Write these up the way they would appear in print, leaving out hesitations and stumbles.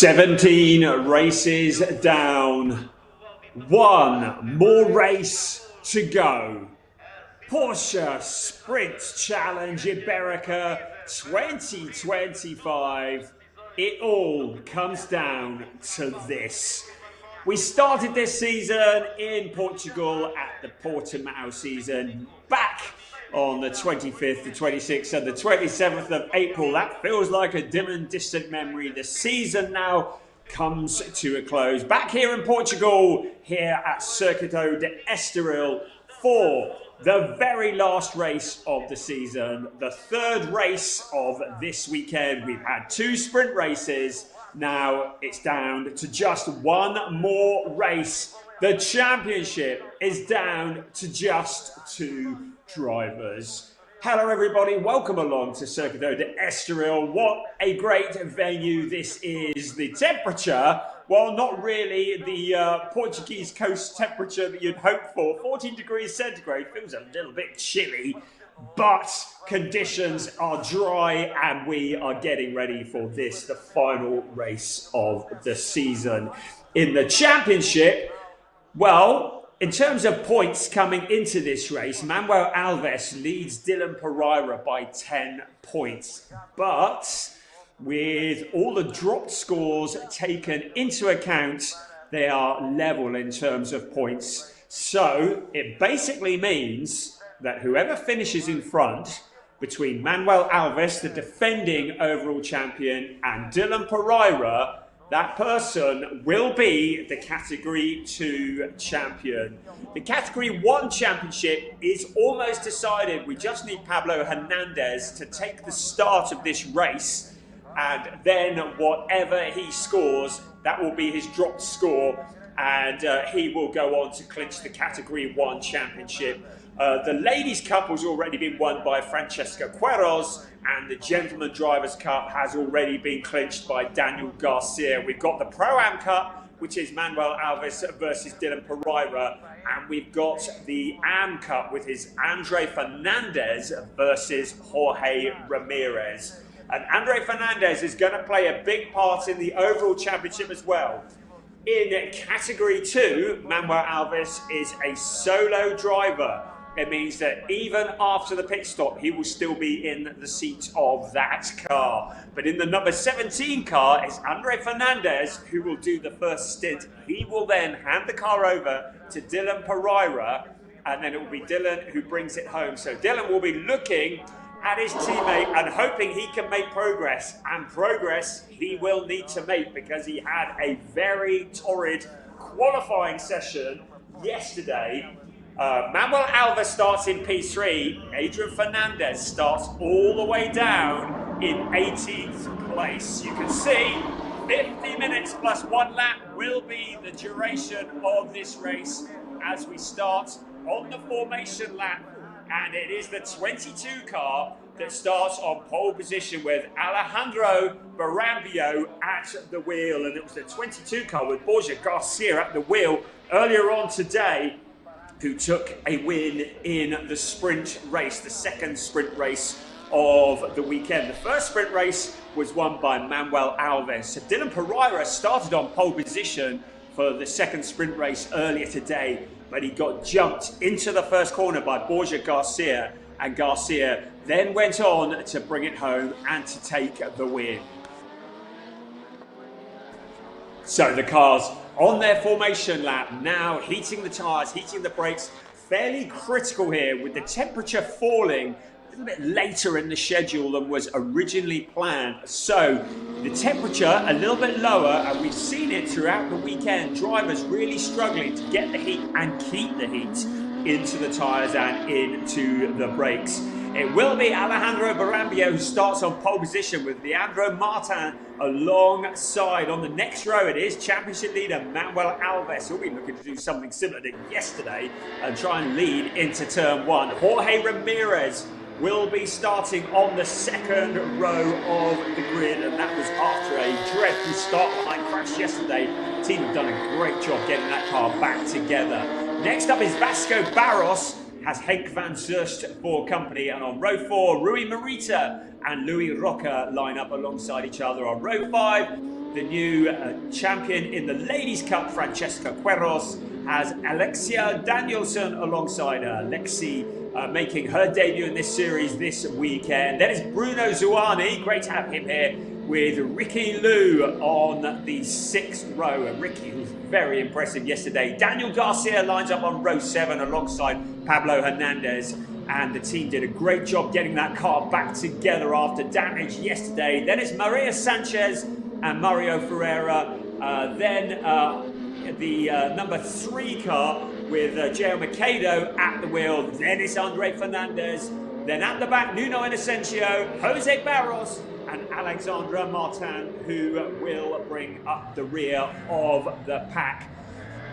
17 races down, one more race to go. Porsche Sprint Challenge Iberica 2025. It all comes down to this. We started this season in Portugal at the Portimao season back on the 25th, the 26th and the 27th of April. That feels like a dim and distant memory. The season now comes to a close. Back here in Portugal, here at Circuito de Estoril for the very last race of the season, the third race of this weekend. We've had two sprint races. Now it's down to just one more race. The championship is down to just two drivers. Hello everybody, welcome along to Circuito de Estoril. What a great venue this is. The temperature, well, not really the Portuguese coast temperature that you'd hope for. 14 degrees centigrade, feels a little bit chilly, but conditions are dry and we are getting ready for this, the final race of the season. In the championship, well, in terms of points coming into this race, Manuel Alves leads Dylan Pereira by 10 points. But with all the dropped scores taken into account, they are level in terms of points. So it basically means that whoever finishes in front between Manuel Alves, the defending overall champion, and Dylan Pereira, that person will be the Category 2 champion. The Category 1 championship is almost decided. We just need Pablo Hernandez to take the start of this race, and then whatever he scores, that will be his dropped score, and he will go on to clinch the Category 1 championship. The Ladies' Cup has already been won by Francesca Queiroz, and the Gentleman Drivers' Cup has already been clinched by Daniel Garcia. We've got the Pro-Am Cup, which is Manuel Alves versus Dylan Pereira, and we've got the Am Cup, which is Andre Fernandez versus Jorge Ramirez. And Andre Fernandez is going to play a big part in the overall championship as well. In Category 2, Manuel Alves is a solo driver. It means that even after the pit stop, he will still be in the seat of that car. But in the number 17 car is Andre Fernandez, who will do the first stint. He will then hand the car over to Dylan Pereira, and then it will be Dylan who brings it home. So Dylan will be looking at his teammate and hoping he can make progress. And progress he will need to make, because he had a very torrid qualifying session yesterday. Manuel Alves starts in P3, Adrian Fernandez starts all the way down in 18th place. You can see 50 minutes plus 1 lap will be the duration of this race as we start on the formation lap. And it is the 22 car that starts on pole position with Alejandro Barambio at the wheel. And it was the 22 car with Borja Garcia at the wheel earlier on today who took a win in the sprint race, the second sprint race of the weekend. The first sprint race was won by Manuel Alves. So Dylan Pereira started on pole position for the second sprint race earlier today, but he got jumped into the first corner by Borja Garcia, and Garcia then went on to bring it home and to take the win. So the cars on their formation lap now, heating the tyres, heating the brakes, fairly critical here with the temperature falling a little bit later in the schedule than was originally planned. So the temperature a little bit lower, and we've seen it throughout the weekend. Drivers really struggling to get the heat and keep the heat into the tyres and into the brakes. It will be Alejandro Barambio who starts on pole position with Leandro Martin alongside. On the next row it is championship leader Manuel Alves. He'll be looking to do something similar to yesterday and try and lead into turn 1. Jorge Ramirez will be starting on the second row of the grid, and that was after a dreadful start-line crash yesterday. The team have done a great job getting that car back together. Next up is Vasco Barros, has Henk van Zust for company, and on row 4, Rui Morita and Louis Roca line up alongside each other. On row 5, The new champion in the Ladies' Cup, Francesca Queiroz, has Alexia Danielson alongside her. Lexi making her debut in this series this weekend. Then it's Bruno Zuani, great to have him here, with Ricky Liu on the 6th row. And Ricky was very impressive yesterday. Daniel Garcia lines up on row 7 alongside Pablo Hernandez. And the team did a great job getting that car back together after damage yesterday. Then it's Maria Sanchez and Mario Ferreira. Then the number 3 car with Gio Macedo at the wheel. Then it's Andre Fernandez. Then at the back, Nuno Inocencio, Jose Barros, and Alexandra Martin, who will bring up the rear of the pack.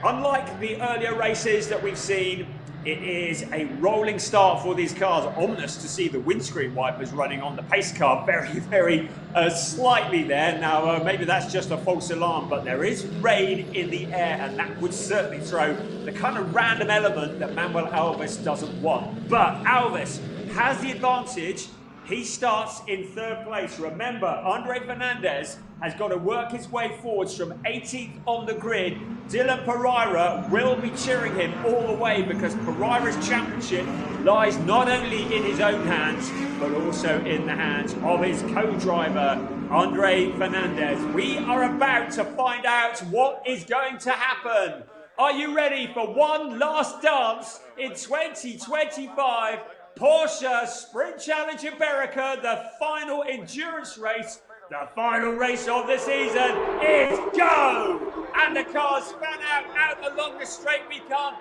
Unlike the earlier races that we've seen, it is a rolling start for these cars. Ominous to see the windscreen wipers running on the pace car very slightly there. Now, maybe that's just a false alarm, but there is rain in the air, and that would certainly throw the kind of random element that Manuel Alves doesn't want. But Alves has the advantage. He starts in 3rd place. Remember, Andre Fernandez has got to work his way forwards from 18th on the grid. Dylan Pereira will be cheering him all the way because Pereira's championship lies not only in his own hands, but also in the hands of his co-driver, Andre Fernandez. We are about to find out what is going to happen. Are you ready for one last dance in 2025? Porsche Sprint Challenge Iberica, the final endurance race, the final race of the season is go! And the cars span out along the straight we come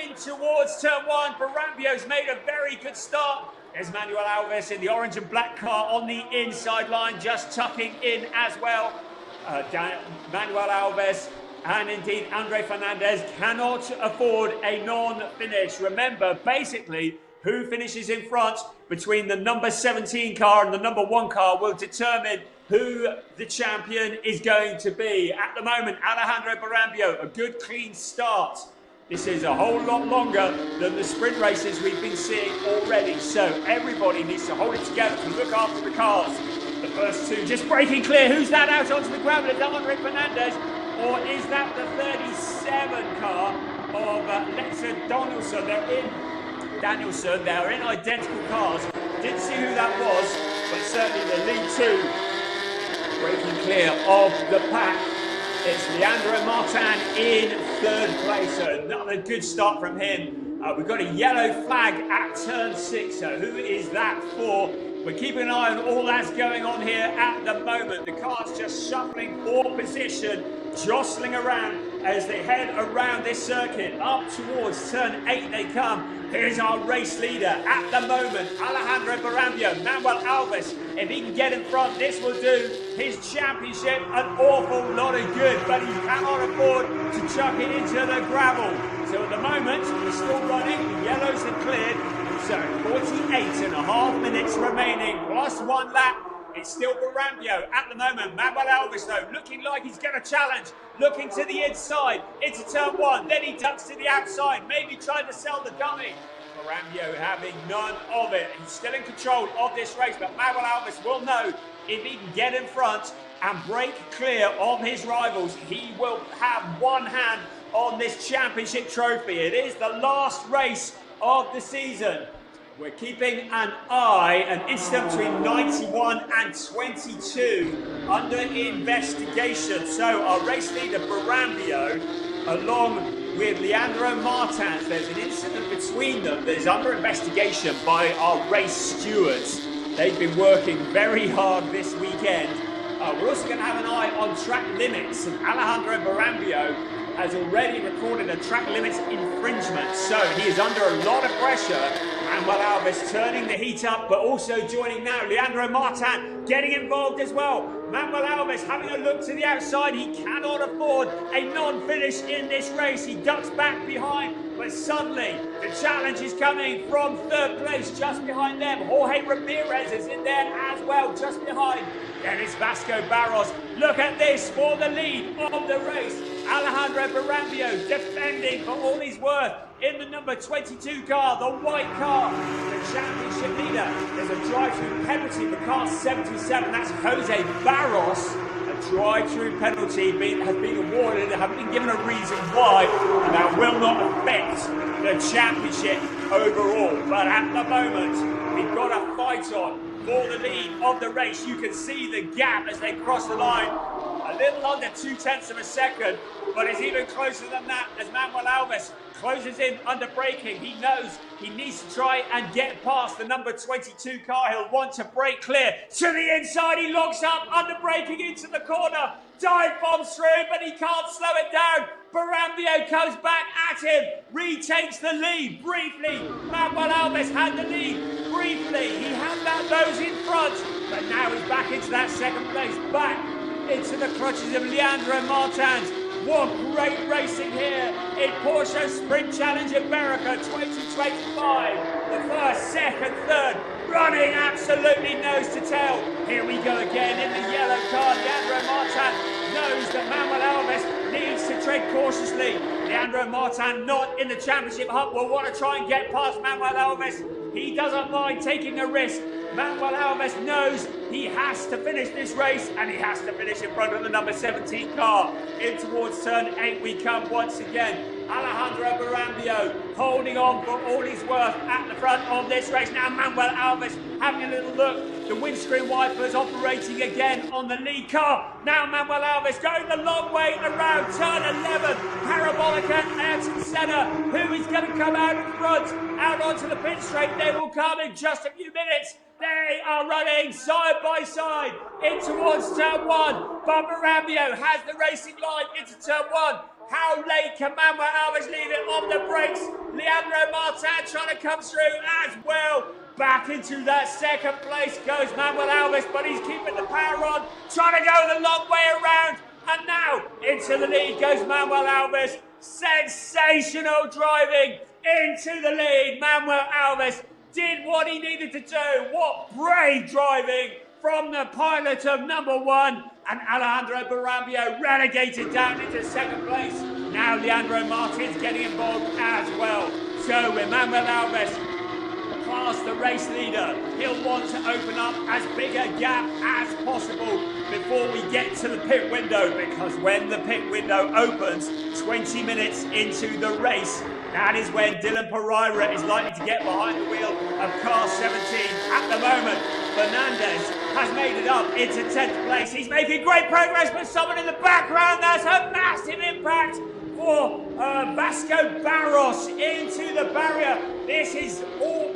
in towards turn 1. Barambio's made a very good start. There's Manuel Alves in the orange and black car on the inside line, just tucking in as well. Manuel Alves and indeed Andre Fernandez cannot afford a non-finish. Remember, basically, who finishes in front between the number 17 car and the number 1 car will determine who the champion is going to be. At the moment, Alejandro Barambio, a good clean start. This is a whole lot longer than the sprint races we've been seeing already. So everybody needs to hold it together to look after the cars. The first 2 just breaking clear. Who's that out onto the gravel? Is that Andre Fernandez? Or is that the 37 car of Lexa Danielson? They're in identical cars. Didn't see who that was, but certainly the lead 2 breaking clear of the pack. It's Leandro Martin in 3rd place. So another good start from him. We've got a yellow flag at turn 6. So who is that for? We're keeping an eye on all that's going on here at the moment. The car's just shuffling for position, jostling around as they head around this circuit. Up towards turn 8 they come. Here's our race leader at the moment, Alejandro Barambio. Manuel Alves, if he can get in front, this will do his championship an awful lot of good, but he cannot afford to chuck it into the gravel. So at the moment, we're still running, the yellows have cleared, so 48.5 minutes remaining, plus 1 lap. It's still Barambio at the moment. Manuel Alves, though, looking like he's going to challenge. Looking to the inside, into turn 1. Then he ducks to the outside, maybe trying to sell the dummy. Barambio having none of it. He's still in control of this race, but Manuel Alves will know if he can get in front and break clear of his rivals, he will have one hand on this championship trophy. It is the last race of the season. We're keeping an eye, an incident between 91 and 22 under investigation. So our race leader, Barambio, along with Leandro Martins, there's an incident between them that is under investigation by our race stewards. They've been working very hard this weekend. We're also going to have an eye on track limits, and Alejandro Barambio has already recorded a track limits infringement, so he is under a lot of pressure. Manuel Alves turning the heat up, but also joining now. Leandro Martin getting involved as well. Manuel Alves having a look to the outside. He cannot afford a non-finish in this race. He ducks back behind, but suddenly the challenge is coming from 3rd place, just behind them. Jorge Ramirez is in there as well, just behind. Then it's Vasco Barros. Look at this for the lead of the race. Alejandro Barambio defending for all he's worth in the number 22 car, the white car, the championship leader. There's a drive-through penalty for car 77. That's Jose Barros. A drive-through penalty has been awarded. They haven't been given a reason why, and that will not affect the championship overall. But at the moment, we've got a fight on for the lead of the race. You can see the gap as they cross the line. A little under 0.2 of a second, but it's even closer than that as Manuel Alves closes in under braking. He knows he needs to try and get past the number 22 car. He'll want to break clear to the inside. He locks up under braking into the corner. Dive bombs through, but he can't slow it down. Barambio comes back at him, retakes the lead briefly. Manuel Alves had the lead briefly. He had those in front, but now he's back into that second place, back into the clutches of Leandro Martins. What great racing here in Porsche Sprint Challenge Iberica 2025. The first, second, third, running absolutely nose to tail. Here we go again in the yellow car. Leandro Martin knows that Manuel Alves needs to tread cautiously. Leandro Martin not in the championship hunt will want to try and get past Manuel Alves. He doesn't mind taking a risk. Manuel Alves knows he has to finish this race, and he has to finish in front of the number 17 car. In towards turn 8 we come once again. Alejandro Barambio holding on for all he's worth at the front of this race. Now Manuel Alves having a little look. The windscreen wipers operating again on the lead car. Now Manuel Alves going the long way around turn 11. Parabolica, Ayrton Senna. Who is going to come out in front? Out onto the pit straight. They will come in just a few minutes. They are running side by side in towards turn 1. But Barambio has the racing line into turn 1. How late can Manuel Alves leave it on the brakes? Leandro Martin trying to come through as well. Back into that second place goes Manuel Alves, but he's keeping the power on, trying to go the long way around. And now into the lead goes Manuel Alves. Sensational driving into the lead. Manuel Alves did what he needed to do. What brave driving from the pilot of number 1. And Alejandro Barambio relegated down into second place. Now Leandro Martin's getting involved as well. So with Manuel Alves past the race leader, he'll want to open up as big a gap as possible before we get to the pit window, because when the pit window opens 20 minutes into the race, that is when Dylan Pereira is likely to get behind the wheel of car 17. At the moment, Fernandez has made it up into 10th place. He's making great progress, but someone in the background, that's a massive impact for Vasco Barros into the barrier. This is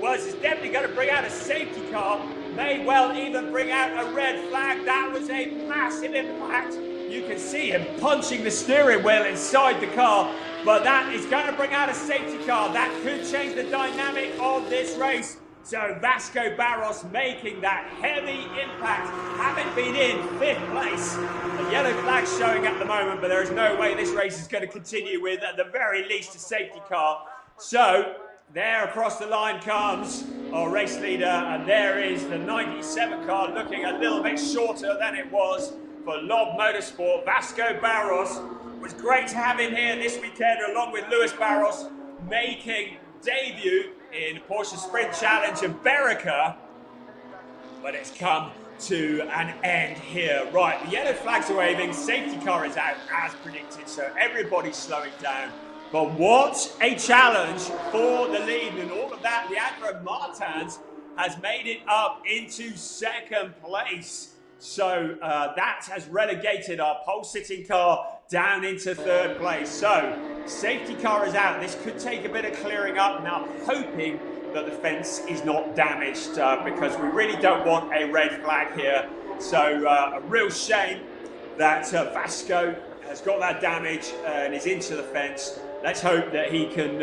it's definitely going to bring out a safety car. May well even bring out a red flag. That was a massive impact. You can see him punching the steering wheel inside the car, but that is going to bring out a safety car. That could change the dynamic of this race. So Vasco Barros making that heavy impact, having been in 5th place. A yellow flag showing at the moment, but there is no way this race is going to continue with, at the very least, a safety car. So there across the line comes our race leader, and there is the 97 car, looking a little bit shorter than it was for Lob Motorsport. Vasco Barros, was great to have him here this weekend, along with Luis Barros, making debut in Porsche Sprint Challenge Iberica, but it's come to an end here. Right, the yellow flags are waving, safety car is out as predicted, so everybody's slowing down. But what a challenge for the lead, and all of that, Leandro Martins has made it up into 2nd place. So that has relegated our pole-sitting car down into 3rd place. So safety car is out. This could take a bit of clearing up. Now, hoping that the fence is not damaged because we really don't want a red flag here. So a real shame that Vasco has got that damage and is into the fence. Let's hope that he can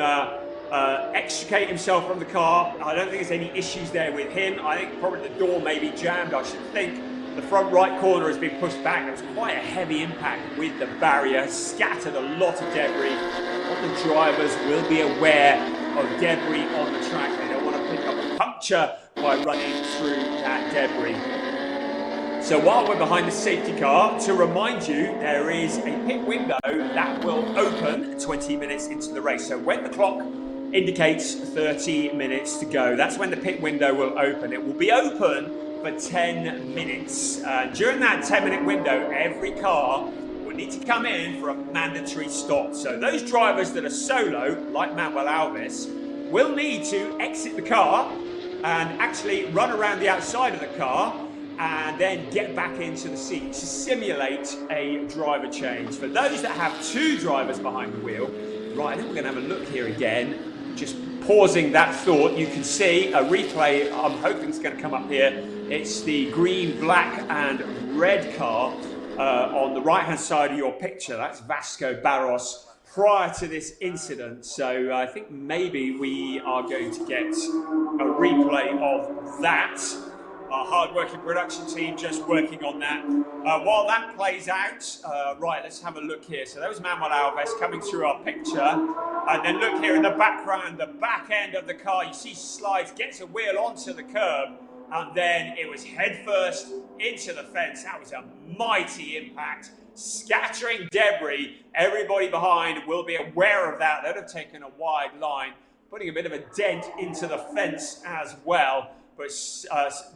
extricate himself from the car. I don't think there's any issues there with him. I think probably the door may be jammed, I should think. The front right corner has been pushed back. There was quite a heavy impact with the barrier, scattered a lot of debris. All the drivers will be aware of debris on the track. They don't want to pick up a puncture by running through that debris. So while we're behind the safety car, to remind you, there is a pit window that will open 20 minutes into the race. So when the clock indicates 30 minutes to go, that's when the pit window will open. It will be open for 10 minutes. During that 10-minute window, every car will need to come in for a mandatory stop. So those drivers that are solo, like Manuel Alves, will need to exit the car and actually run around the outside of the car and then get back into the seat to simulate a driver change. For those that have two drivers behind the wheel, right, I think we're going to have a look here again. Just pausing that thought, you can see a replay. I'm hoping it's going to come up here. It's the green, black and red car on the right hand side of your picture. That's Vasco Barros prior to this incident. So I think maybe we are going to get a replay of that. Our hard-working production team just working on that. While that plays out, right, let's have a look here. So that was Manuel Alves coming through our picture. And then look here in the background, the back end of the car, you see slides, gets a wheel onto the curb, and then it was headfirst into the fence. That was a mighty impact, scattering debris. Everybody behind will be aware of that. They'd have taken a wide line, putting a bit of a dent into the fence as well, but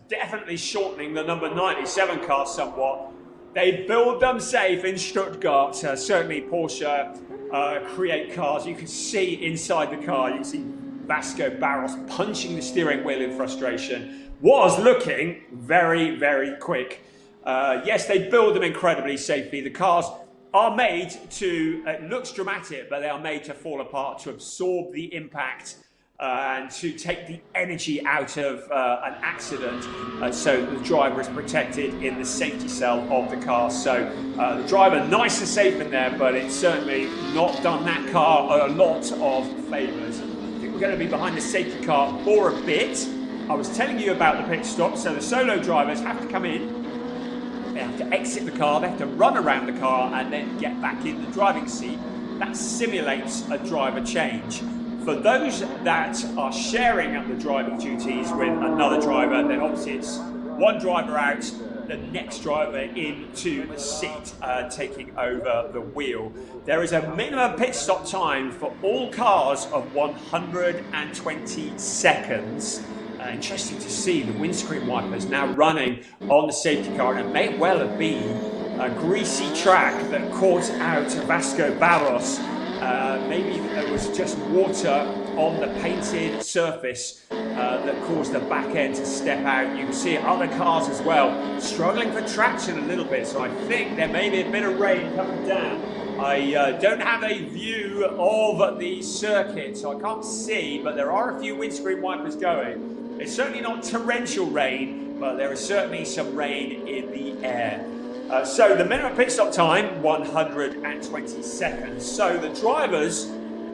definitely shortening the number 97 car somewhat. They build them safe in Stuttgart. Certainly Porsche create cars. You can see inside the car, you can see Vasco Barros punching the steering wheel in frustration. Was looking very, very quick. Yes, they build them incredibly safely. The cars are made to, it looks dramatic, but they are made to fall apart, to absorb the impact and to take the energy out of an accident, so the driver is protected in the safety cell of the car. So the driver nice and safe in there, but it's certainly not done that car a lot of favours. I think we're going to be behind the safety car for a bit. I was telling you about the pit stop, so the solo drivers have to come in, they have to exit the car, they have to run around the car and then get back in the driving seat. That simulates a driver change. For those that are sharing up the driving duties with another driver, then obviously it's one driver out, the next driver into the seat, taking over the wheel. There is a minimum pit stop time for all cars of 120 seconds. Interesting to see the windscreen wipers now running on the safety car, and it may well have been a greasy track that caught out Vasco Barros. Maybe there was just water on the painted surface that caused the back end to step out. You can see other cars as well struggling for traction a little bit, so I think there may be a bit of rain coming down. I don't have a view of the circuit, so I can't see, but there are a few windscreen wipers going. It's certainly not torrential rain, but there is certainly some rain in the air. So the minimum pit stop time, 120 seconds. So the drivers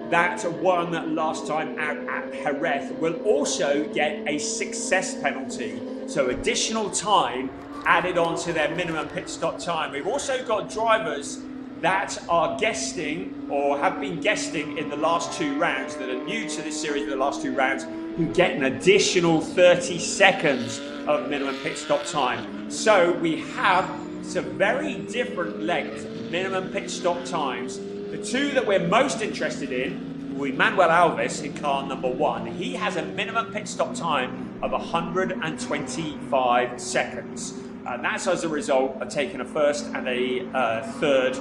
that won last time out at Jerez will also get a success penalty. So additional time added on to their minimum pit stop time. We've also got drivers that are guesting or have been guesting in the last two rounds, that are new to this series in the last two rounds, who get an additional 30 seconds of minimum pit stop time. So we have some very different length minimum pit stop times. The two that we're most interested in will be Manuel Alves in car number 1. He has a minimum pit stop time of 125 seconds. And that's as a result of taking a first and a third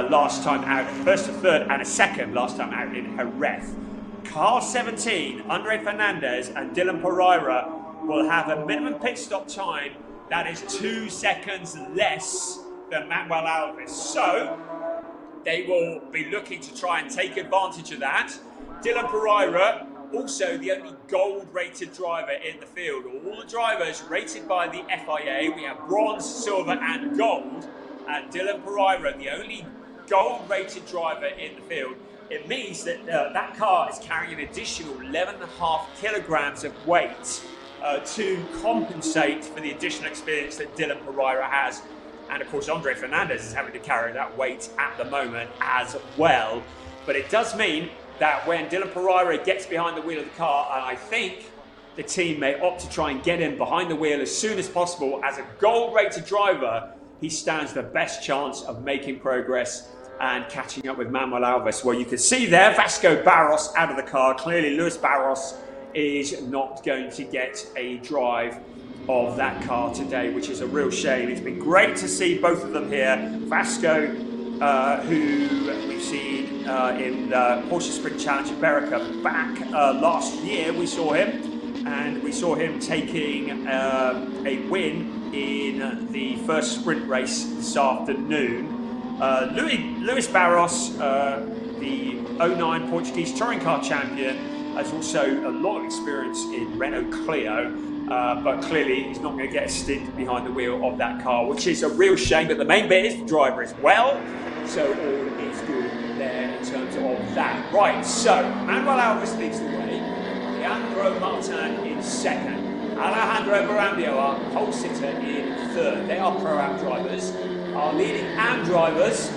last time out, first, a third and a second last time out in Jerez. Car 17, Andre Fernandez and Dylan Pereira will have a minimum pit stop time that is 2 seconds less than Manuel Alves. So they will be looking to try and take advantage of that. Dylan Pereira, also the only gold-rated driver in the field. All the drivers rated by the FIA, we have bronze, silver and gold. And Dylan Pereira, the only gold-rated driver in the field. It means that that car is carrying an additional 11.5 kilograms of weight to compensate for the additional experience that Dylan Pereira has. And of course, Andre Fernandez is having to carry that weight at the moment as well. But it does mean that when Dylan Pereira gets behind the wheel of the car, and I think the team may opt to try and get him behind the wheel as soon as possible, as a gold-rated driver, he stands the best chance of making progress and catching up with Manuel Alves. Well, you can see there, Vasco Barros out of the car. Clearly, Luis Barros is not going to get a drive of that car today, which is a real shame. It's been great to see both of them here. Vasco, who we've seen in Porsche Sprint Challenge Iberica back last year, we saw him, and we saw him taking a win in the first sprint race this afternoon. Luis Barros, the 09 Portuguese touring car champion, has also a lot of experience in Renault Clio, but clearly he's not going to get a stint behind the wheel of that car, which is a real shame. But the main bit is the driver as well, so all is good there in terms of that. Right, so Manuel Alves leads the way, Leandro Martin in second, Alejandro Barambio, our pole sitter, in third. They are Pro-Am drivers. Our leading AM drivers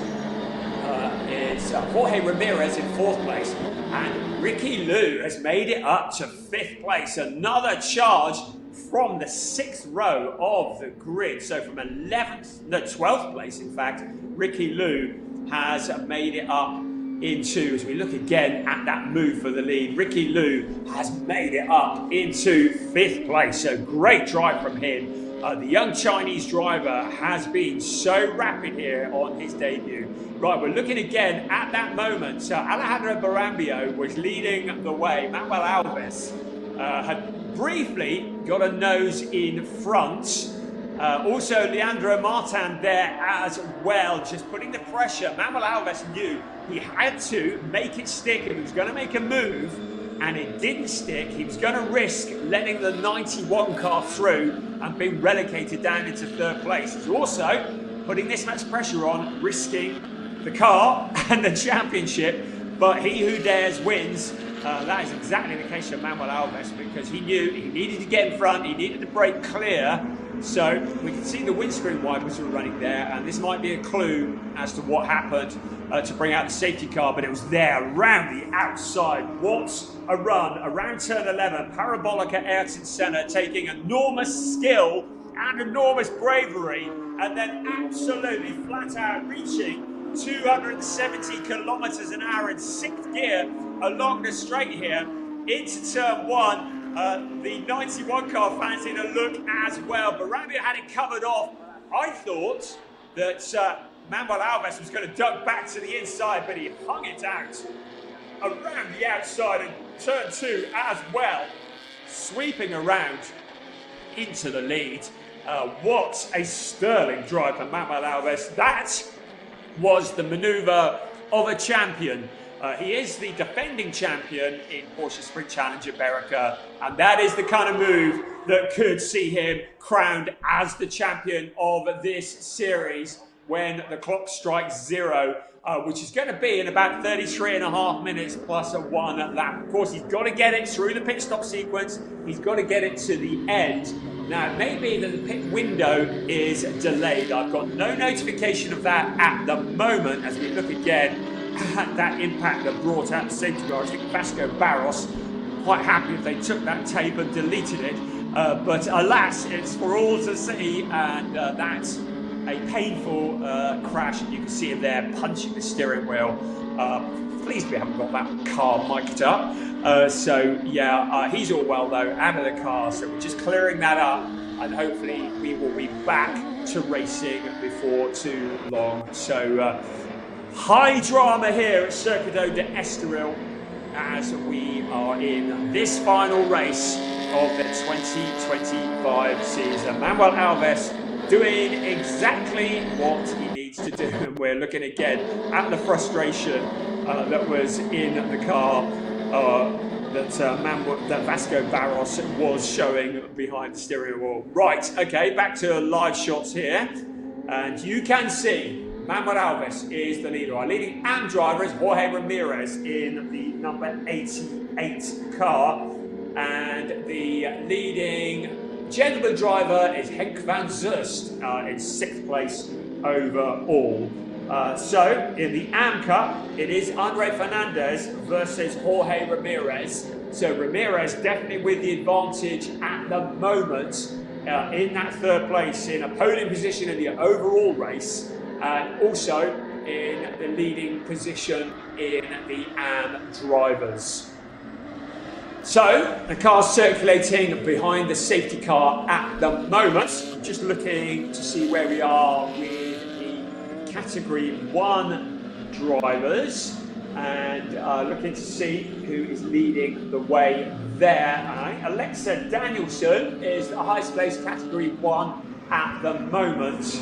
is Jorge Ramirez in fourth place, and Ricky Liu has made it up to fifth place. Another charge from the sixth row of the grid. So from 12th place, in fact, Ricky Liu has made it up into, as we look again at that move for the lead, Ricky Liu has made it up into fifth place. So great drive from him. The young Chinese driver has been so rapid here on his debut. Right, we're looking again at that moment. Alejandro Barambio was leading the way. Manuel Alves had briefly got a nose in front. Also, Leandro Martin there as well, just putting the pressure. Manuel Alves knew he had to make it stick if he was going to make a move, and it didn't stick. He was going to risk letting the 91 car through and being relegated down into third place. He's also putting this much pressure on, risking the car and the championship, but he who dares wins. That is exactly the case of Manuel Alves, because he knew he needed to get in front, he needed to break clear. So we can see the windscreen wipers were running there, and this might be a clue as to what happened to bring out the safety car, but it was there around the outside. What a run around turn 11. Parabolica Ayrton Senna taking enormous skill and enormous bravery, and then absolutely flat out reaching 270 kilometers an hour in sixth gear along the straight here into turn one. The 91 car fancying a look as well. Barambio had it covered off. I thought that Manuel Alves was going to duck back to the inside, but he hung it out around the outside and turn two as well, sweeping around into the lead. What a sterling drive for Manuel Alves. That was the manoeuvre of a champion. He is the defending champion in Porsche Sprint Challenge Iberica, and that is the kind of move that could see him crowned as the champion of this series when the clock strikes zero, which is going to be in about 33.5 minutes plus a one lap. Of course, he's got to get it through the pit stop sequence. He's got to get it to the end. Now, it may be that the pit window is delayed. I've got no notification of that at the moment as we look again at that impact that brought out the safety car. I think Vasco Barros quite happy if they took that tape and deleted it. But alas, it's for all to see, and that's a painful crash, and you can see him there punching the steering wheel. Pleased we haven't got that car mic'd up. He's all well though, out of the car, so we're just clearing that up, and hopefully we will be back to racing before too long. So high drama here at Circuito de Estoril as we are in this final race of the 2025 season. Manuel Alves doing exactly what he needs to do, and we're looking again at the frustration that was in the car that Vasco Barros was showing behind the steering wheel. Right, okay, back to live shots here, and you can see Manuel Alves is the leader. Our leading AM driver is Jorge Ramirez in the number 88 car, and the leading gentleman driver is Henk van Zust in 6th place overall. So in the AM Cup, it is Andre Fernandez versus Jorge Ramirez. So Ramirez definitely with the advantage at the moment in that 3rd place, in a podium position in the overall race, and also in the leading position in the AM drivers. So, the car's circulating behind the safety car at the moment. I'm just looking to see where we are with the Category 1 drivers and looking to see who is leading the way there. Alexa Danielson is the highest placed Category 1 at the moment.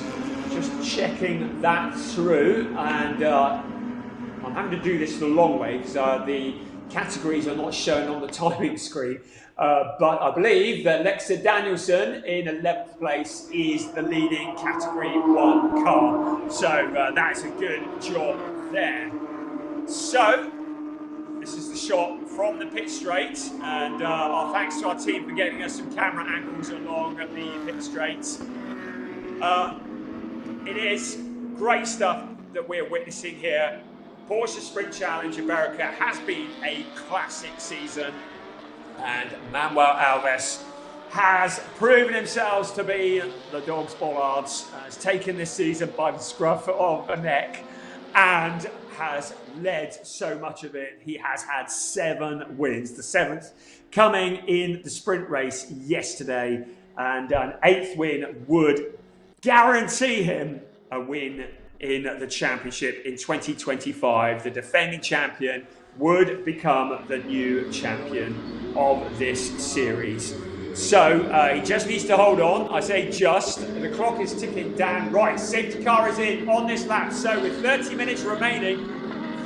Just checking that through, and I'm having to do this the long way because the categories are not shown on the timing screen, but I believe that Alexa Danielson in 11th place is the leading Category 1 car. So that's a good job there. So this is the shot from the pit straight, and our thanks to our team for getting us some camera angles along the pit straights. It is great stuff that we're witnessing here. Porsche Sprint Challenge Iberica has been a classic season, and Manuel Alves has proven himself to be the dog's bollards, has taken this season by the scruff of the neck and has led so much of it. He has had 7 wins, the 7th coming in the sprint race yesterday, and an 8th win would guarantee him a win in the championship in 2025. The defending champion would become the new champion of this series. So he just needs to hold on. I say just. The clock is ticking down. Right, safety car is in on this lap. So with 30 minutes remaining,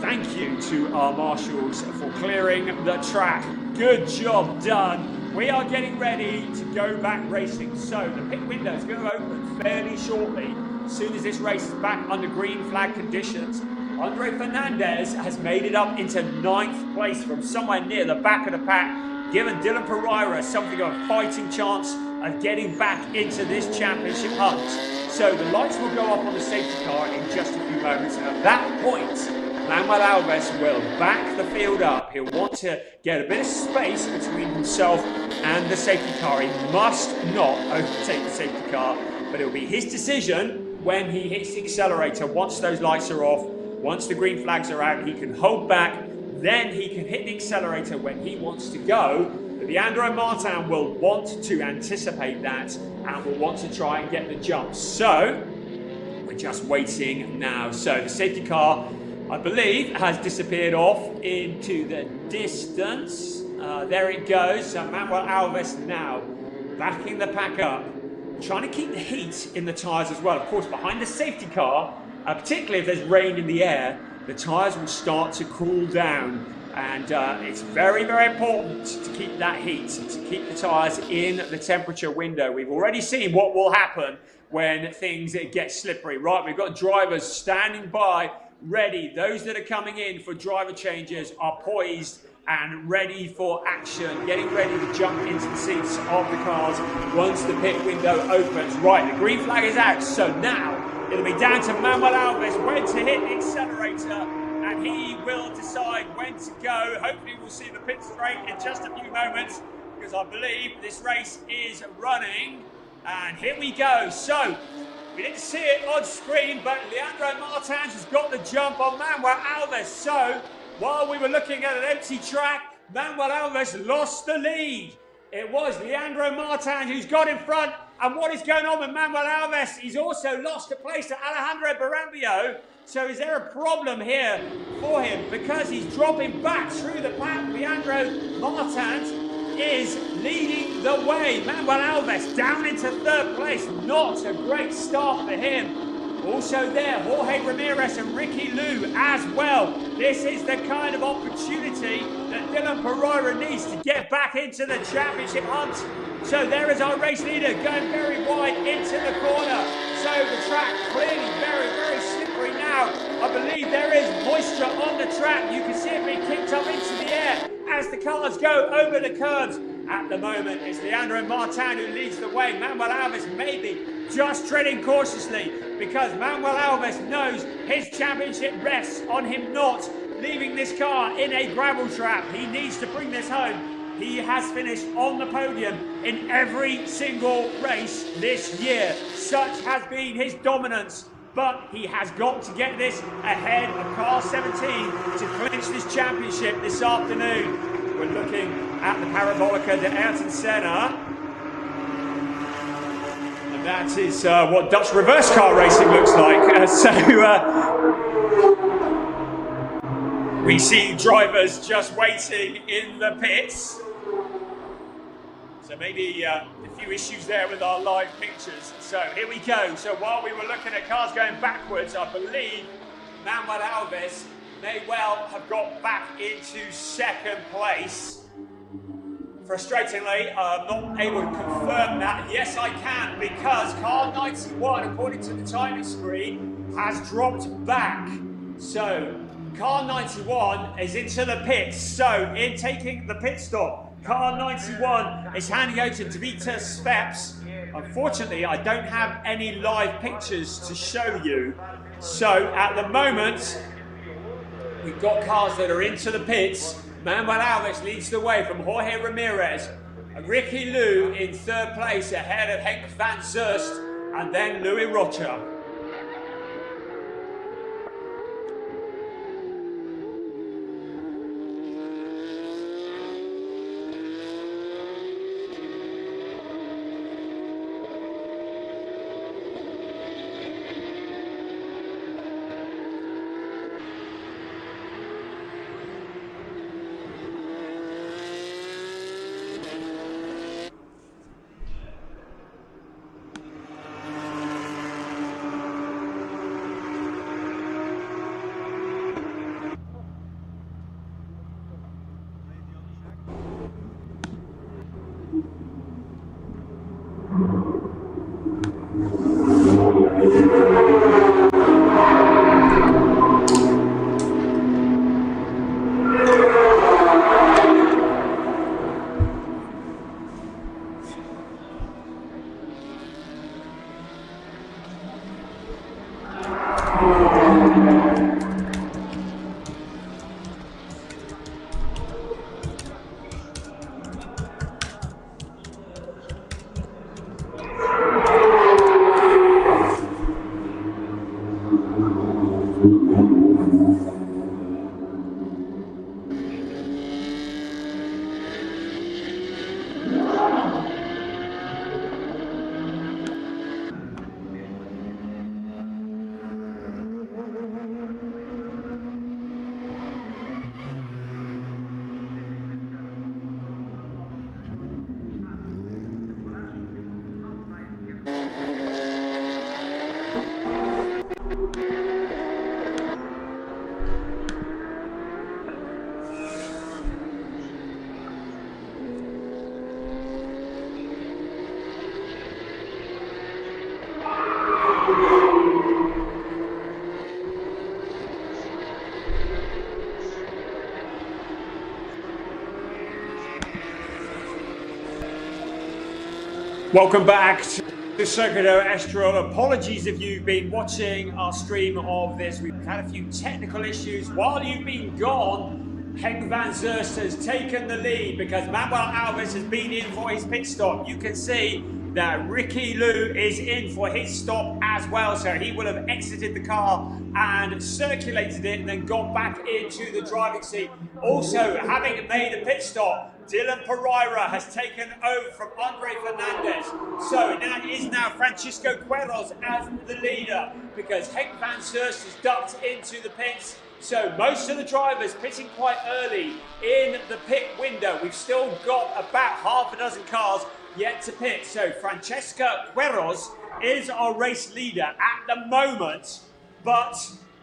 thank you to our marshals for clearing the track. Good job done. We are getting ready to go back racing. So the pit window is going to open fairly shortly. As soon as this race is back under green flag conditions. Andre Fernandez has made it up into 9th place from somewhere near the back of the pack, giving Dylan Pereira something of a fighting chance of getting back into this championship hunt. So the lights will go up on the safety car in just a few moments, and at that point, Manuel Alves will back the field up. He'll want to get a bit of space between himself and the safety car. He must not overtake the safety car, but it'll be his decision when he hits the accelerator. Once those lights are off, once the green flags are out, he can hold back, then he can hit the accelerator when he wants to go. But Leandro Martin will want to anticipate that and will want to try and get the jump. So we're just waiting now. So the safety car, I believe, has disappeared off into the distance. There it goes. So Manuel Alves now backing the pack up, trying to keep the heat in the tyres as well. Of course, behind the safety car, particularly if there's rain in the air, the tyres will start to cool down. And it's very, very important to keep that heat, to keep the tyres in the temperature window. We've already seen what will happen when things get slippery. Right, we've got drivers standing by, ready. Those that are coming in for driver changes are poised and ready for action, getting ready to jump into the seats of the cars once the pit window opens. Right, the green flag is out, so now it'll be down to Manuel Alves when to hit the accelerator, and he will decide when to go. Hopefully we'll see the pit straight in just a few moments, because I believe this race is running, and here we go. So we didn't see it on screen, but Leandro Martins has got the jump on Manuel Alves. So while we were looking at an empty track, Manuel Alves lost the lead. It was Leandro Martin who's got in front. And what is going on with Manuel Alves? He's also lost a place to Alejandro Barambio. So is there a problem here for him? Because he's dropping back through the pack. Leandro Martin is leading the way. Manuel Alves down into 3rd place. Not a great start for him. Also there, Jorge Ramirez and Ricky Liu as well. This is the kind of opportunity that Dylan Pereira needs to get back into the championship hunt. So there is our race leader going very wide into the corner. So the track clearly very, very slippery now. I believe there is moisture on the track. You can see it being kicked up into the air as the cars go over the curves. At the moment, it's Leandro Martin who leads the way. Manuel Alves maybe just treading cautiously, because Manuel Alves knows his championship rests on him not leaving this car in a gravel trap. He needs to bring this home. He has finished on the podium in every single race this year. Such has been his dominance. But he has got to get this ahead of car 17 to clinch this championship this afternoon. we're looking at the Parabolica de Ayrton Senna. And that is what Dutch reverse car racing looks like. We see drivers just waiting in the pits. So maybe a few issues there with our live pictures. So here we go. So while we were looking at cars going backwards, I believe Manuel Alves may well have got back into second place. Frustratingly, I'm not able to confirm that. Yes, I can, because car 91, according to the timing screen, has dropped back. So car 91 is into the pits. So in taking the pit stop, car 91 is handing over to Dieter Sveps. Unfortunately, I don't have any live pictures to show you. So at the moment, we've got cars that are into the pits. Manuel Alves leads the way from Jorge Ramirez. Ricky Lou in third place ahead of Henk van Zurst and then Louis Rocha. Welcome back to the Circuit of Estoril. Apologies if you've been watching our stream of this. We've had a few technical issues. While you've been gone, Henk van Zurst has taken the lead because Manuel Alves has been in for his pit stop. You can see that Ricky Lou is in for his stop as well. So he will have exited the car and circulated it and then got back into the driving seat. Also, having made a pit stop, Dylan Pereira has taken over from Andre Fernandez. So it is now Francisco Queiroz as the leader because Henk van Zurst has ducked into the pits. So most of the drivers pitting quite early in the pit window. We've still got about half a dozen cars yet to pit. So Francesca Queiroz is our race leader at the moment, but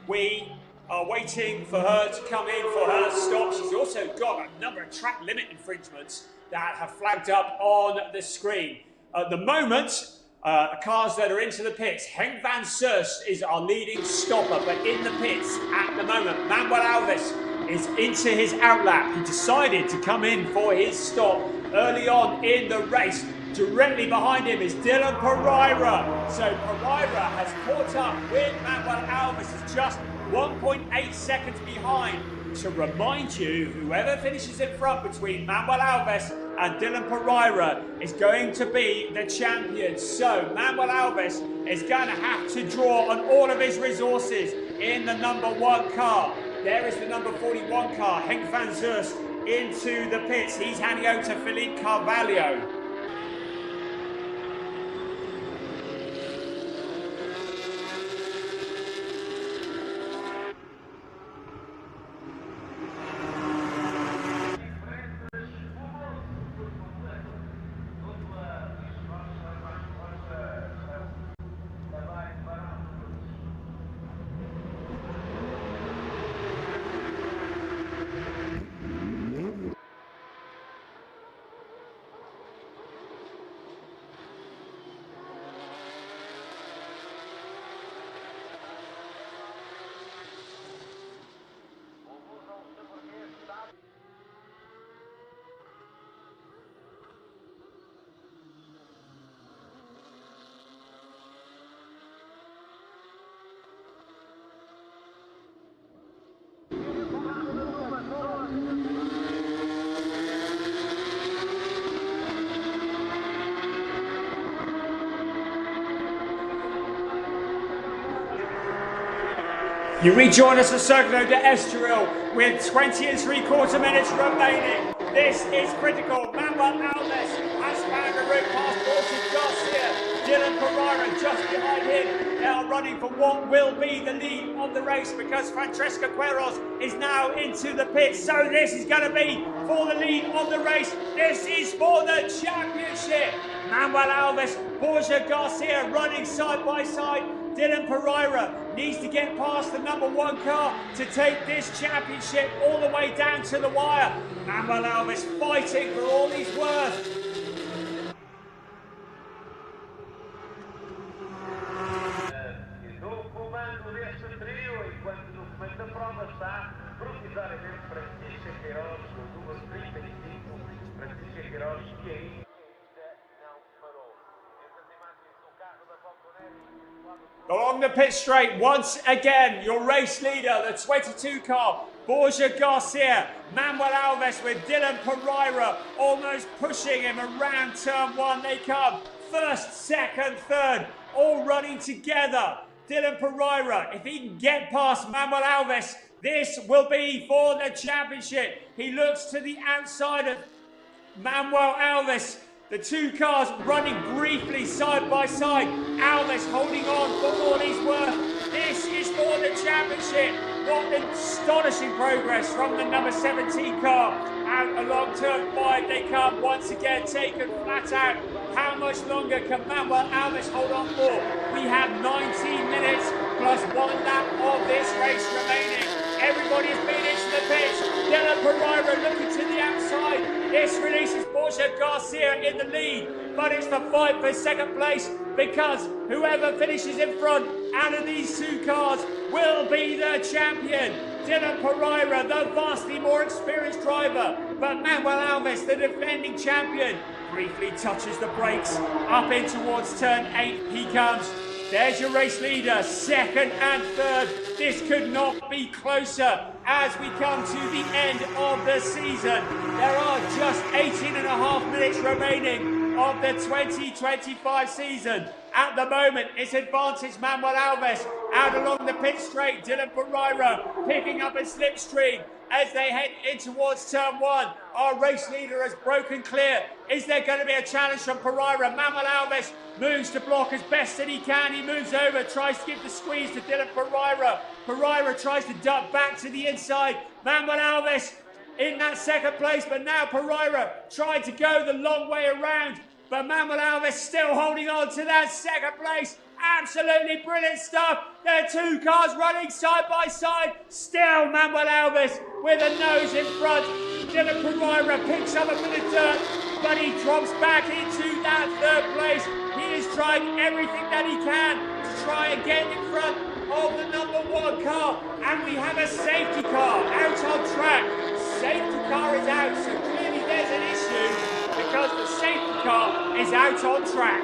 we are waiting for her to come in for her stop. She's also got a number of track limit infringements that have flagged up on the screen. At the moment, cars that are into the pits, Henk van Zurst is our leading stopper, but in the pits at the moment, Manuel Alves is into his outlap. He decided to come in for his stop early on in the race. Directly behind him is Dylan Pereira. So Pereira has caught up with Manuel Alves, is just 1.8 seconds behind. To remind you, whoever finishes in front between Manuel Alves and Dylan Pereira is going to be the champion. So Manuel Alves is going to have to draw on all of his resources in the number 1 car. There is the number 41 car, Henk van Zurst, into the pits. He's handing over to Philippe Carvalho. You rejoin us at Circuit de Estoril with 20 and 3/4 minutes remaining. This is critical. Manuel Alves has found a route past Porsche Garcia. Dylan Pereira just behind him. They are running for what will be the lead of the race because Francesco Queiroz is now into the pits. So this is going to be for the lead of the race. This is for the championship. Manuel Alves, Porsche Garcia running side by side. Dylan Pereira needs to get past the #1 car to take this championship all the way down to the wire. Manuel Alves fighting for all he's worth. Il nuovo comando di Estoril, enquanto o documento da prova está provisoriamente Francisco Queiroz, o número 35, Francisco Queiroz, que ainda não parou. Essas imagens do carro da Valconelli. Along the pit straight, once again, your race leader, the 22 car, Borja Garcia. Manuel Alves with Dylan Pereira almost pushing him around turn one. They come first, second, third, all running together. Dylan Pereira, if he can get past Manuel Alves, this will be for the championship. He looks to the outside of Manuel Alves. The two cars running briefly side by side. Alves holding on for all he's worth. This is for the championship. What astonishing progress from the number 17 car. Out along turn 5 they come once again taken flat out. How much longer can Manuel Alves hold on for? We have 19 minutes plus 1 lap of this race remaining. Everybody's been into the pitch. Dylan Pereira looking to the outside. This releases Borja Garcia in the lead, but it's the fight for second place because whoever finishes in front out of these two cars will be the champion. Dylan Pereira, the vastly more experienced driver, but Manuel Alves, the defending champion, briefly touches the brakes. Up in towards turn 8 he comes. There's your race leader, second and third. This could not be closer as we come to the end of the season. There are just 18 and a half minutes remaining of the 2025 season. At the moment, it's advantage Manuel Alves out along the pit straight. Dylan Pereira picking up a slipstream as they head in towards turn 1. Our race leader has broken clear. Is there going to be a challenge from Pereira? Manuel Alves moves to block as best that he can. He moves over, tries to give the squeeze to Dylan Pereira. Pereira tries to duck back to the inside. Manuel Alves in that second place, but now Pereira tried to go the long way around. But Manuel Alves still holding on to that second place. Absolutely brilliant stuff. There are two cars running side by side. Still Manuel Alves with a nose in front. Dylan Pereira picks up a bit of dirt, but he drops back into that third place. He is trying everything that he can to try and get in front of the #1 car. And we have a safety car out on track. Safety car is out, so clearly there's an issue because the safety car is out on track.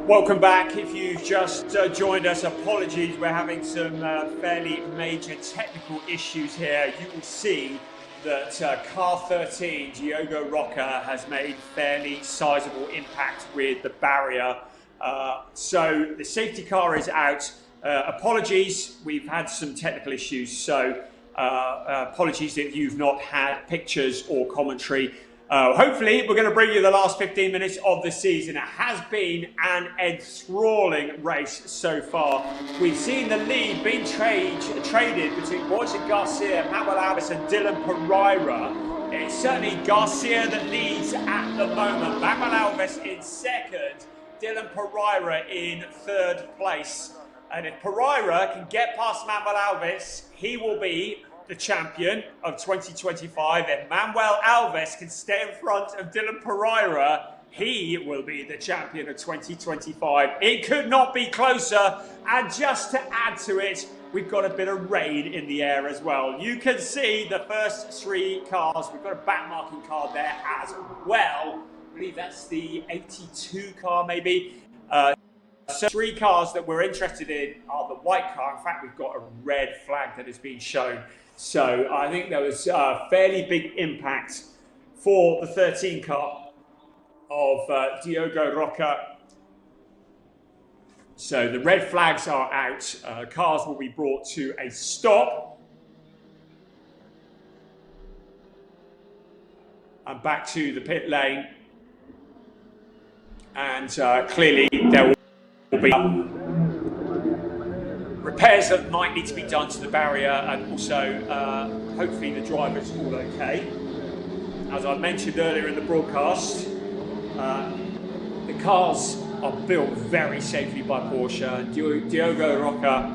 Welcome back. If you've just joined us, apologies. We're having some fairly major technical issues here. You will see that car 13, Diogo Roca, has made fairly sizable impact with the barrier. So the safety car is out. Apologies, we've had some technical issues. So apologies if you've not had pictures or commentary. Hopefully, we're going to bring you the last 15 minutes of the season. It has been an enthralling race so far. We've seen the lead being traded between Porsche Garcia, Manuel Alves and Dylan Pereira. It's certainly Garcia that leads at the moment. Manuel Alves in second, Dylan Pereira in third place. And if Pereira can get past Manuel Alves, he will be the champion of 2025. If Manuel Alves can stay in front of Dylan Pereira, he will be the champion of 2025. It could not be closer. And just to add to it, we've got a bit of rain in the air as well. You can see the first three cars. We've got a backmarking car there as well. I believe that's the 82 car maybe. So three cars that we're interested in are the white car. In fact, we've got a red flag that has been shown. So I think there was a fairly big impact for the 13 car of Diogo Roca. So the red flags are out. Cars will be brought to a stop. And back to the pit lane. And clearly there will be repairs that might need to be done to the barrier, and also hopefully the driver's all okay. As I mentioned earlier in the broadcast, the cars are built very safely by Porsche. Diogo Roca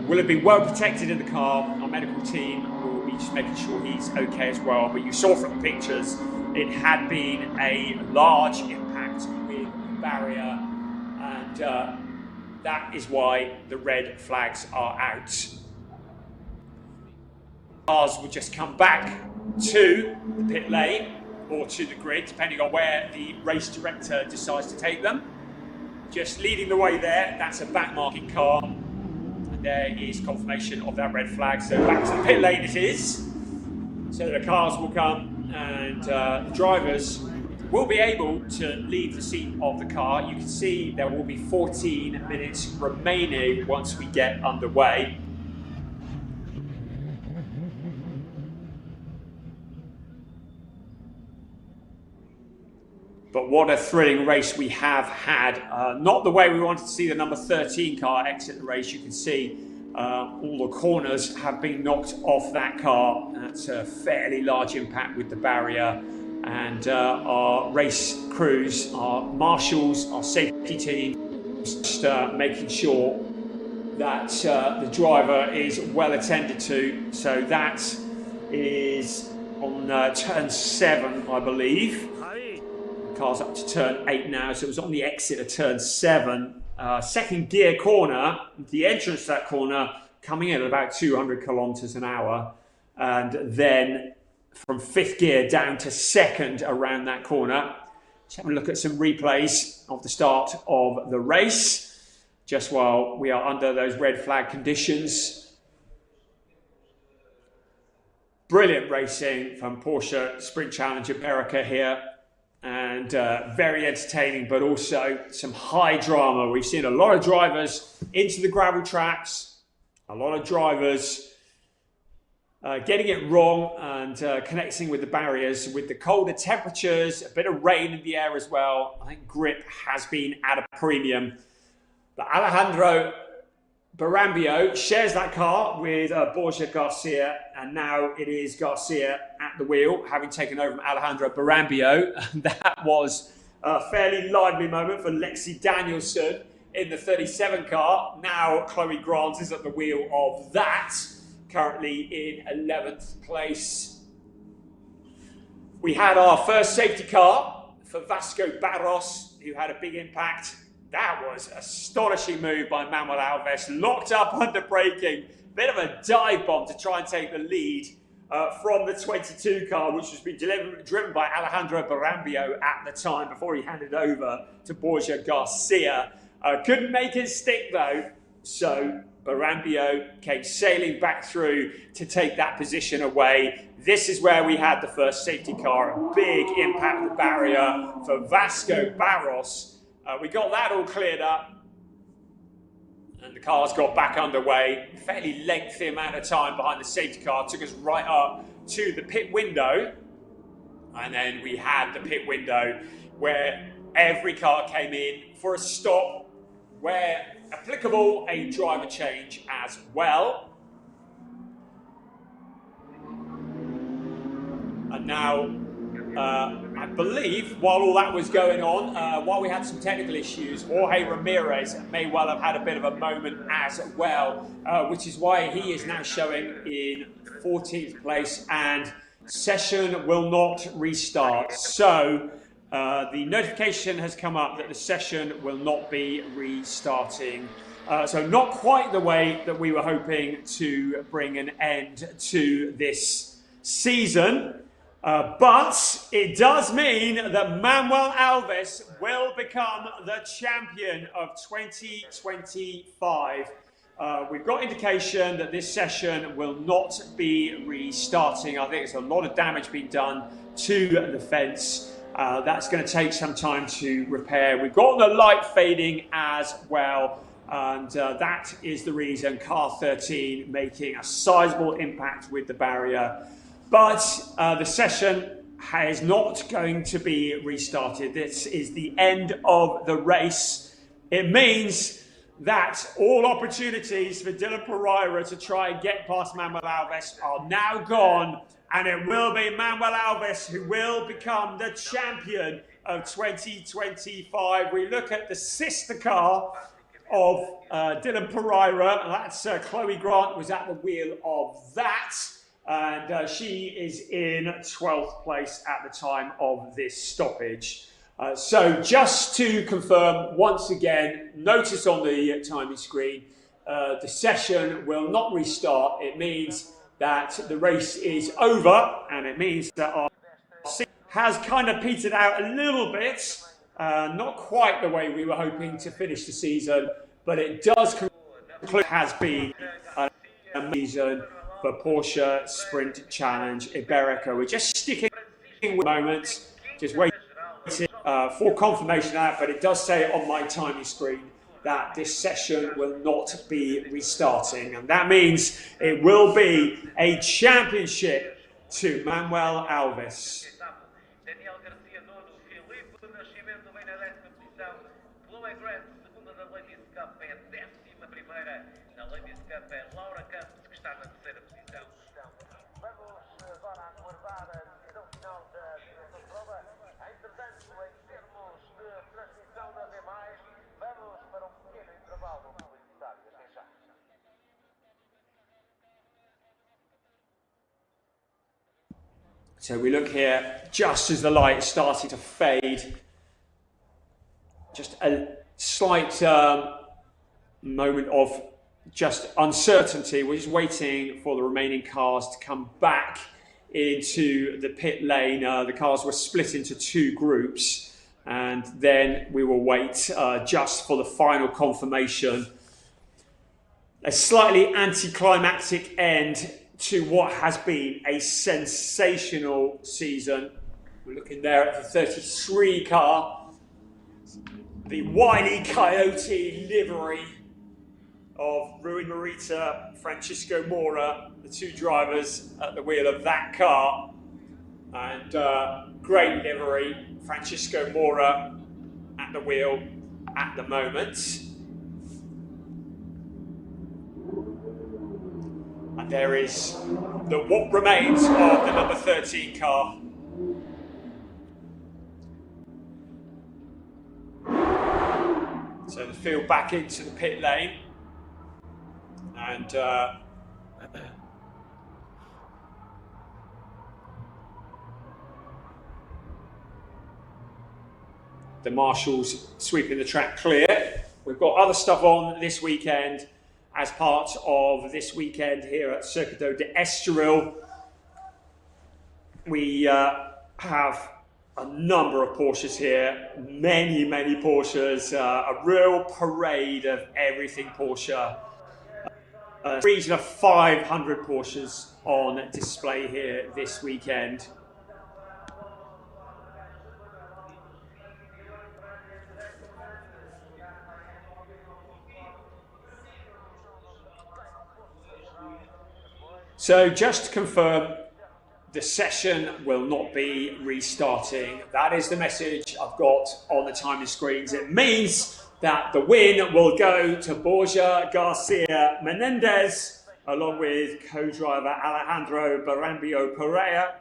will have been well protected in the car. Our medical team will be just making sure he's okay as well. But you saw from the pictures, it had been a large impact with the barrier, and that is why the red flags are out. Cars will just come back to the pit lane or to the grid, depending on where the race director decides to take them. Just leading the way there, that's a backmarking car. And there is confirmation of that red flag. So back to the pit lane it is. So the cars will come, and the drivers will be able to leave the seat of the car. You can see there will be 14 minutes remaining once we get underway. But what a thrilling race we have had. Not the way we wanted to see the number 13 car exit the race. You can see all the corners have been knocked off that car. That's a fairly large impact with the barrier. And our race crews, our marshals, our safety team, just making sure that the driver is well attended to. So that is on turn 7, I believe. The car's up to turn 8 now, so it was on the exit of turn 7. Second gear corner, the entrance to that corner coming in at about 200 kilometers an hour. And then from 5th gear down to 2nd around that corner. Let's have a look at some replays of the start of the race, just while we are under those red flag conditions. Brilliant racing from Porsche Sprint Challenge Iberica here, and very entertaining, but also some high drama. We've seen a lot of drivers into the gravel tracks, a lot of drivers getting it wrong and connecting with the barriers. With the colder temperatures, a bit of rain in the air as well, I think grip has been at a premium. But Alejandro Barambio shares that car with Borja Garcia, and now it is Garcia at the wheel, having taken over from Alejandro Barambio. That was a fairly lively moment for Lexi Danielson in the 37 car. Now Chloe Grant is at the wheel of that, currently in 11th place. We had our first safety car for Vasco Barros, who had a big impact. That was an astonishing move by Manuel Alves, locked up under braking. Bit of a dive bomb to try and take the lead from the 22 car, which was being driven by Alejandro Barambio at the time before he handed over to Borja Garcia. Couldn't make it stick though, so Barambio came sailing back through to take that position away. This is where we had the first safety car, a big impact of the barrier for Vasco Barros. We got that all cleared up, and the cars got back underway. Fairly lengthy amount of time behind the safety car, took us right up to the pit window, and then we had the pit window where every car came in for a stop, where applicable, a driver change as well. And now, I believe, while all that was going on, while we had some technical issues, Jorge Ramirez may well have had a bit of a moment as well, which is why he is now showing in 14th place, and session will not restart. So, the notification has come up that the session will not be restarting. So not quite the way that we were hoping to bring an end to this season. But it does mean that Manuel Alves will become the champion of 2025. We've got indication that this session will not be restarting. I think there's a lot of damage being done to the fence. That's going to take some time to repair. We've got the light fading as well, and that is the reason car 13 making a sizable impact with the barrier. But the session is not going to be restarted. This is the end of the race. It means that all opportunities for Dylan Pereira to try and get past Manuel Alves are now gone, and it will be Manuel Alves who will become the champion of 2025. We look at the sister car of Dylan Pereira, and that's Chloe Grant was at the wheel of that. And she is in 12th place at the time of this stoppage. So just to confirm once again, notice on the timing screen, the session will not restart. It means that the race is over, and it means that our season has kind of petered out a little bit. Not quite the way we were hoping to finish the season, but it does conclude has been a season for Porsche Sprint Challenge Iberica. We're just sticking with moments, just waiting for confirmation of that, but it does say on my timing screen that this session will not be restarting, and that means it will be a championship to Manuel Alves. So we look here, just as the light started to fade, just a slight moment of just uncertainty. We're just waiting for the remaining cars to come back into the pit lane. The cars were split into two groups, and then we will wait just for the final confirmation. A slightly anticlimactic end to what has been a sensational season. We're looking there at the 33 car, the Wile E. Coyote livery of Rui Morita, Francisco Mora, the two drivers at the wheel of that car. And great livery, Francisco Mora at the wheel at the moment. And there is what remains of the number 13 car. So the field back into the pit lane. And the marshals sweeping the track clear. We've got other stuff on this weekend as part of this weekend here at Circuito de Estoril. we have a number of Porsches here, many Porsches, a real parade of everything Porsche. A region of 500 Porsches on display here this weekend. So just to confirm, the session will not be restarting. That is the message I've got on the timing screens. It means that the win will go to Borja Garcia Menendez, along with co-driver Alejandro Barambio Pereira,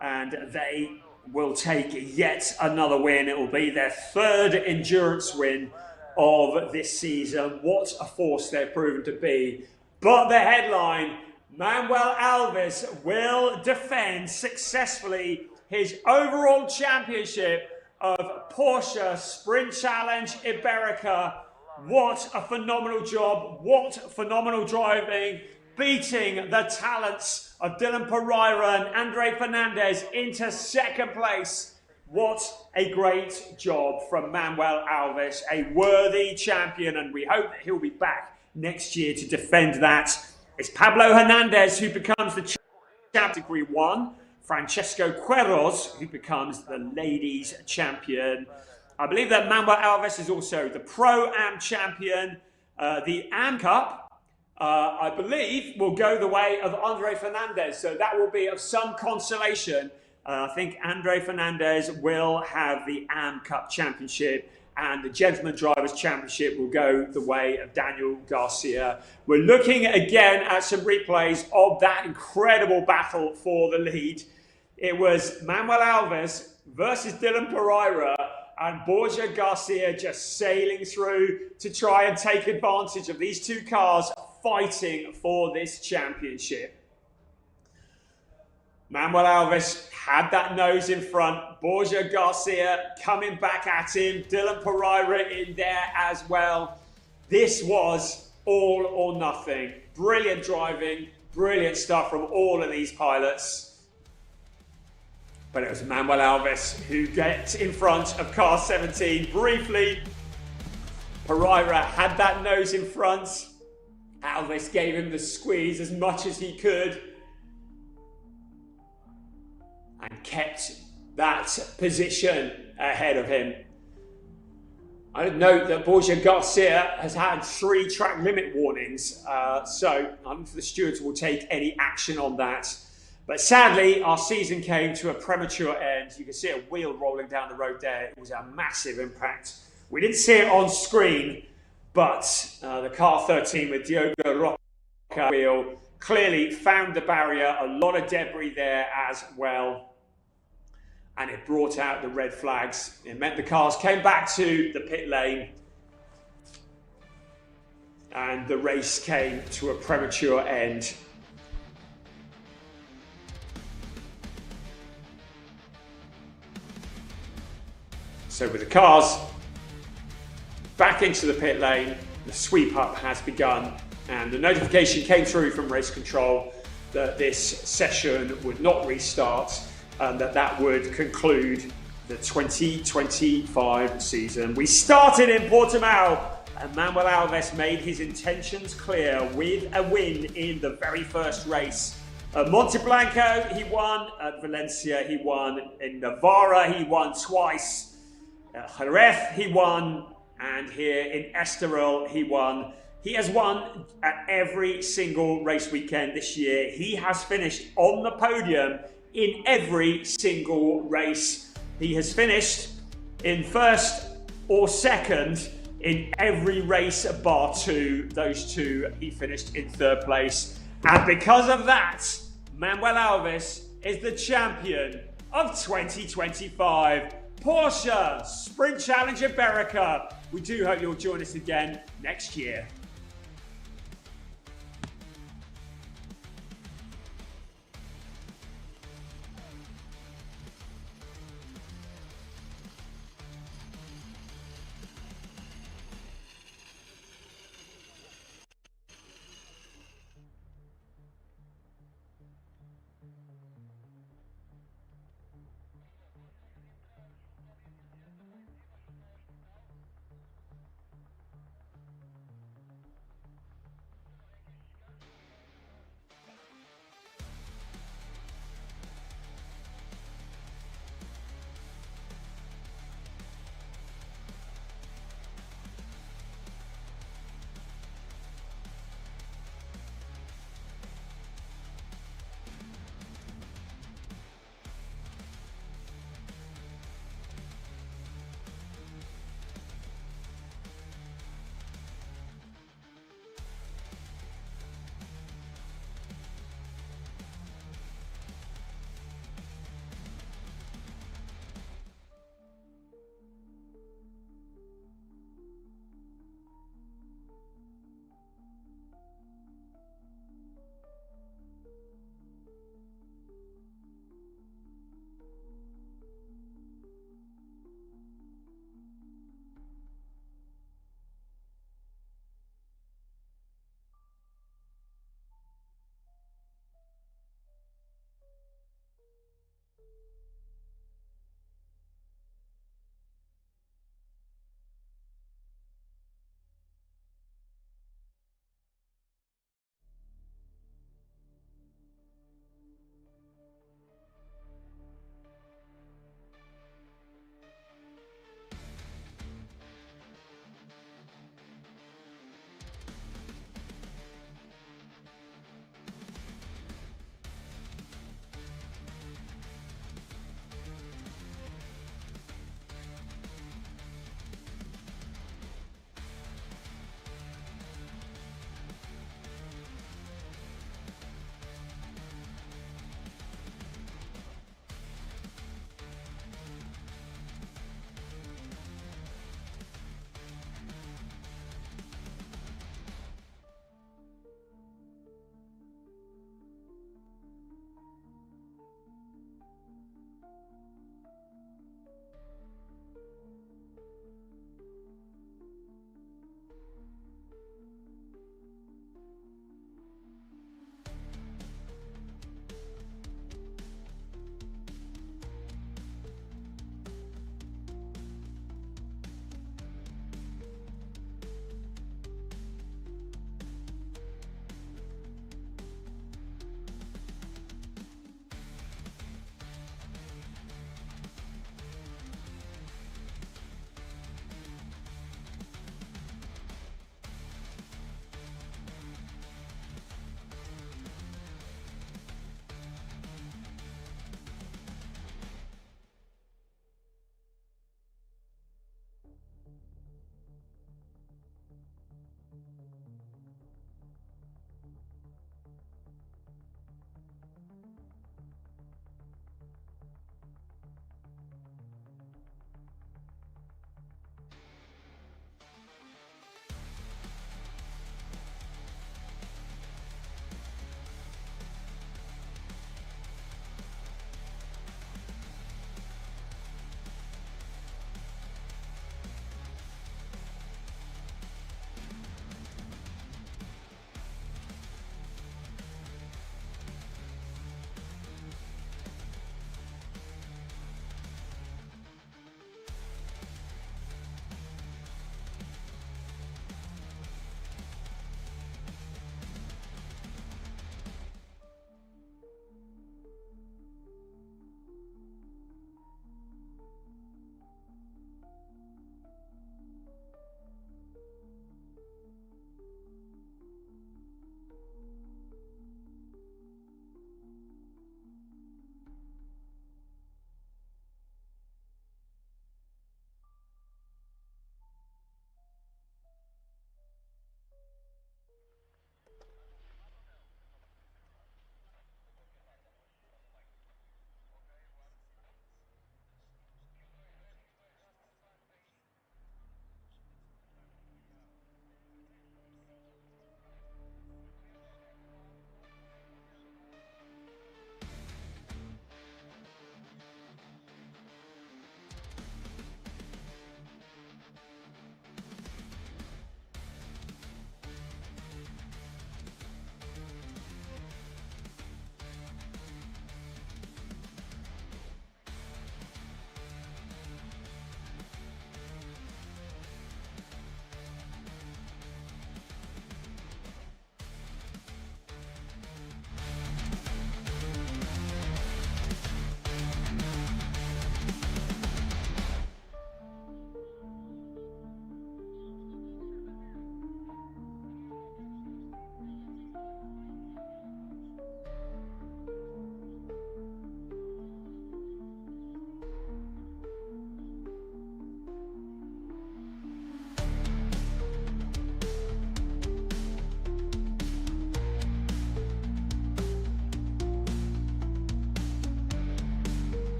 and they will take yet another win. It will be their third endurance win of this season. What a force they've proven to be. But the headline, Manuel Alves will defend successfully his overall championship of Porsche Sprint Challenge Iberica. What a phenomenal job, what phenomenal driving, beating the talents of Dylan Pereira and Andre Fernandez into second place. What a great job from Manuel Alves, a worthy champion, and we hope that he'll be back next year to defend that. It's Pablo Hernandez who becomes the champion category 1. Francesco Queiroz who becomes the ladies champion. I believe that Manuel Alves is also the Pro-Am champion. The Am Cup, I believe, will go the way of Andre Fernandez. So that will be of some consolation. I think Andre Fernandez will have the Am Cup championship, and the Gentleman Drivers Championship will go the way of Daniel Garcia. We're looking again at some replays of that incredible battle for the lead. It was Manuel Alves versus Dylan Pereira, and Borja Garcia just sailing through to try and take advantage of these two cars fighting for this championship. Manuel Alves had that nose in front. Borja Garcia coming back at him. Dylan Pereira in there as well. This was all or nothing. Brilliant driving, brilliant stuff from all of these pilots. But it was Manuel Alves who gets in front of car 17 briefly. Pereira had that nose in front. Alves gave him the squeeze as much as he could and kept that position ahead of him. I would note that Borja Garcia has had 3 track limit warnings, so I don't think the stewards will take any action on that. But sadly, our season came to a premature end. You can see a wheel rolling down the road there. It was a massive impact. We didn't see it on screen, but the car 13 with Diogo Roca wheel clearly found the barrier. A lot of debris there as well. And it brought out the red flags. It meant the cars came back to the pit lane and the race came to a premature end. So with the cars back into the pit lane, the sweep up has begun, and the notification came through from race control that this session would not restart, and that would conclude the 2025 season. We started in Portimao, and Manuel Alves made his intentions clear with a win in the very first race. At Monte Blanco, he won. At Valencia, he won. In Navarra, he won twice. At Jerez, he won. And here in Estoril, he won. He has won at every single race weekend this year. He has finished on the podium in every single race. He has finished in first or second in every race bar 2. Those 2, he finished in third place. And because of that, Manuel Alves is the champion of 2025. Porsche Sprint Challenge Iberica. We do hope you'll join us again next year.